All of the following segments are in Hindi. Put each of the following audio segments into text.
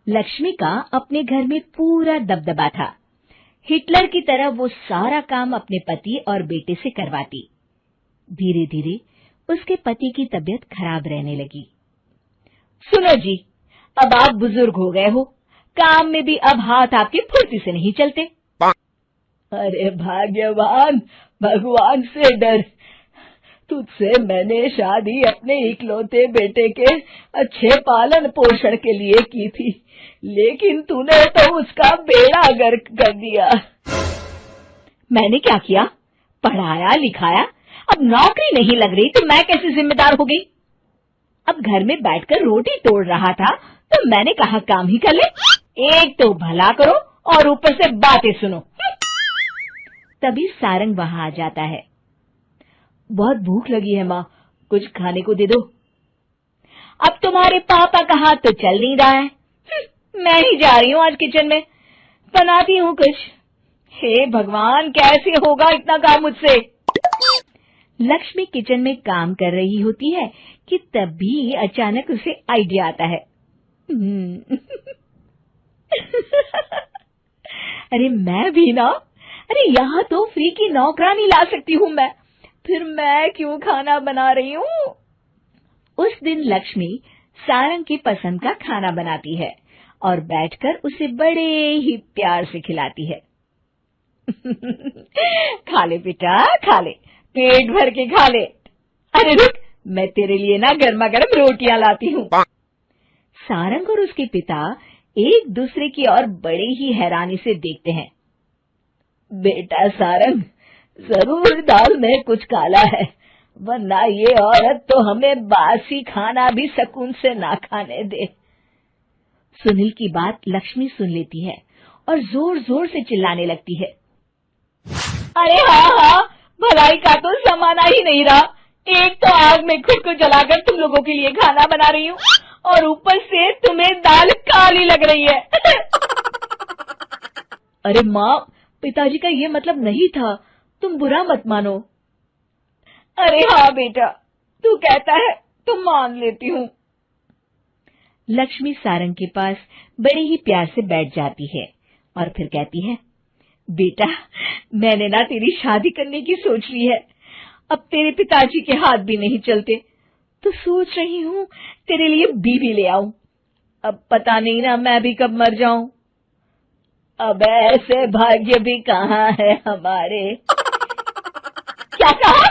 लक्ष्मी का अपने घर में पूरा दबदबा था। हिटलर की तरह वो सारा काम अपने पति और बेटे से करवाती। धीरे धीरे उसके पति की तबीयत खराब रहने लगी। सुनो जी, अब आप बुजुर्ग हो गए हो, काम में भी अब हाथ आपके फुर्ती से नहीं चलते। अरे भाग्यवान, भगवान से डर। तुझसे मैंने शादी अपने इकलौते बेटे के अच्छे पालन पोषण के लिए की थी, लेकिन तूने तो उसका बेड़ा गर्क कर दिया। मैंने क्या किया? पढ़ाया लिखाया, अब नौकरी नहीं लग रही तो मैं कैसे जिम्मेदार हो गई? अब घर में बैठकर रोटी तोड़ रहा था तो मैंने कहा काम ही कर ले। एक तो भला करो और ऊपर से बातें सुनो। तभी सारंग वहां आ जाता है। बहुत भूख लगी है माँ, कुछ खाने को दे दो। अब तुम्हारे पापा का हाथ तो चल नहीं रहा है। मैं ही जा रही हूँ आज किचन में, बनाती हूँ कुछ। हे भगवान, कैसे होगा इतना काम मुझसे? लक्ष्मी किचन में काम कर रही होती है कि तभी अचानक उसे आइडिया आता है। अरे मैं भी ना, अरे यहाँ तो फ्री की नौकरानी ला सकती हूँ मैं, फिर मैं क्यों खाना बना रही हूँ? उस दिन लक्ष्मी सारंग की पसंद का खाना बनाती है और बैठकर उसे बड़े ही प्यार से खिलाती है। खा ले बेटा, खा ले, पेट भर के खा ले। अरे रुक, मैं तेरे लिए ना गर्मा गर्म रोटियां लाती हूँ। सारंग और उसके पिता एक दूसरे की ओर बड़े ही हैरानी से देखते हैं। बेटा सारंग, जरूर दाल में कुछ काला है, वरना ये औरत तो हमें बासी खाना भी सुकून से ना खाने दे। सुनील की बात लक्ष्मी सुन लेती है और जोर जोर से चिल्लाने लगती है। अरे हाँ, भलाई का तो जमाना ही नहीं रहा। एक तो आग में खुद को जलाकर तुम लोगों के लिए खाना बना रही हूँ और ऊपर से तुम्हें दाल काली लग रही है। अरे माँ, पिताजी का ये मतलब नहीं था, तुम बुरा मत मानो। अरे हाँ बेटा, तू कहता है तो मान लेती हूँ। लक्ष्मी सारंग के पास बड़े ही प्यार से बैठ जाती है और फिर कहती है, बेटा मैंने ना तेरी शादी करने की सोच ली है। अब तेरे पिताजी के हाथ भी नहीं चलते तो सोच रही हूँ तेरे लिए बीवी ले आऊं। अब पता नहीं ना मैं भी कब मर जाऊं। अब ऐसे भाग्य भी कहाँ है हमारे। क्या कहा?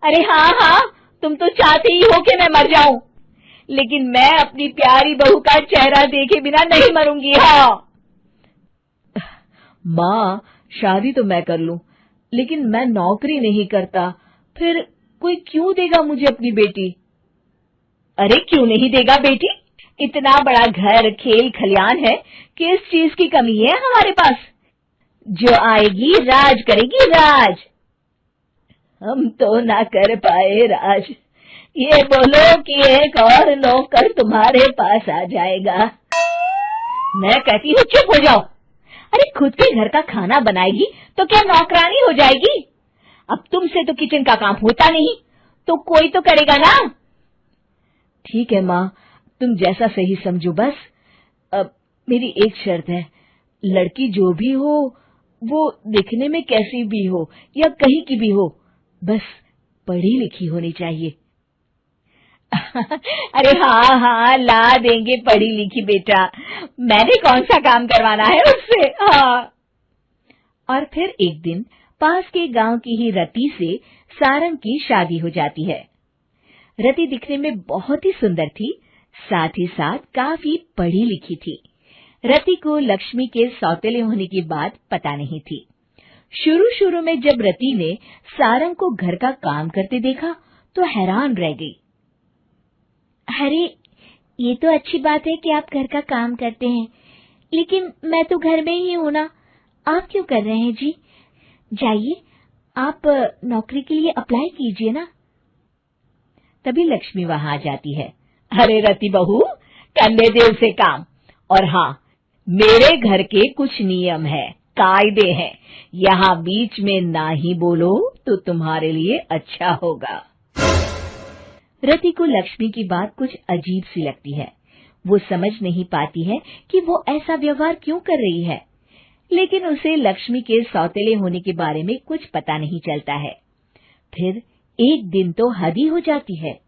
अरे हाँ, तुम तो चाहते ही हो कि मैं मर जाऊं, लेकिन मैं अपनी प्यारी बहू का चेहरा देखे बिना नहीं मरूंगी। हाँ माँ, शादी तो मैं कर लूं, लेकिन मैं नौकरी नहीं करता, फिर कोई क्यों देगा मुझे अपनी बेटी? अरे क्यों नहीं देगा बेटी? इतना बड़ा घर, खेल खलियान है, किस चीज की कमी है हमारे पास? जो आएगी राज करेगी, राज। हम तो ना कर पाए राज, ये बोलो कि एक और नौकर तुम्हारे पास आ जाएगा। मैं कहती हूँ चुप हो जाओ। अरे खुद के घर का खाना बनाएगी तो क्या नौकरानी हो जाएगी? अब तुमसे तो किचन का काम होता नहीं, तो कोई तो करेगा ना। ठीक है माँ, तुम जैसा सही समझो बस। अब मेरी एक शर्त है, लड़की जो भी हो वो दिखने में कैसी भी हो या कहीं की भी हो, बस पढ़ी लिखी होनी चाहिए। अरे हाँ, ला देंगे पढ़ी लिखी बेटा, मैंने कौन सा काम करवाना है उससे। हाँ। और फिर एक दिन पास के गांव की ही रति से सारंग की शादी हो जाती है। रति दिखने में बहुत ही सुंदर थी, साथ ही साथ काफी पढ़ी लिखी थी। रति को लक्ष्मी के सौतेले होने की बात पता नहीं थी। शुरू में जब रति ने सारंग को घर का काम करते देखा तो हैरान रह गई। अरे ये तो अच्छी बात है कि आप घर का काम करते हैं, लेकिन मैं तो घर में ही हूं ना, आप क्यों कर रहे हैं जी? जाइए आप नौकरी के लिए अप्लाई कीजिए ना। तभी लक्ष्मी वहां आ जाती है। अरे रति बहू, करने दे उसे काम। और हाँ, मेरे घर के कुछ नियम है, कायदे हैं, यहाँ बीच में ना ही बोलो तो तुम्हारे लिए अच्छा होगा। रति को लक्ष्मी की बात कुछ अजीब सी लगती है। वो समझ नहीं पाती है कि वो ऐसा व्यवहार क्यों कर रही है, लेकिन उसे लक्ष्मी के सौतेले होने के बारे में कुछ पता नहीं चलता है। फिर एक दिन तो हद ही हो जाती है।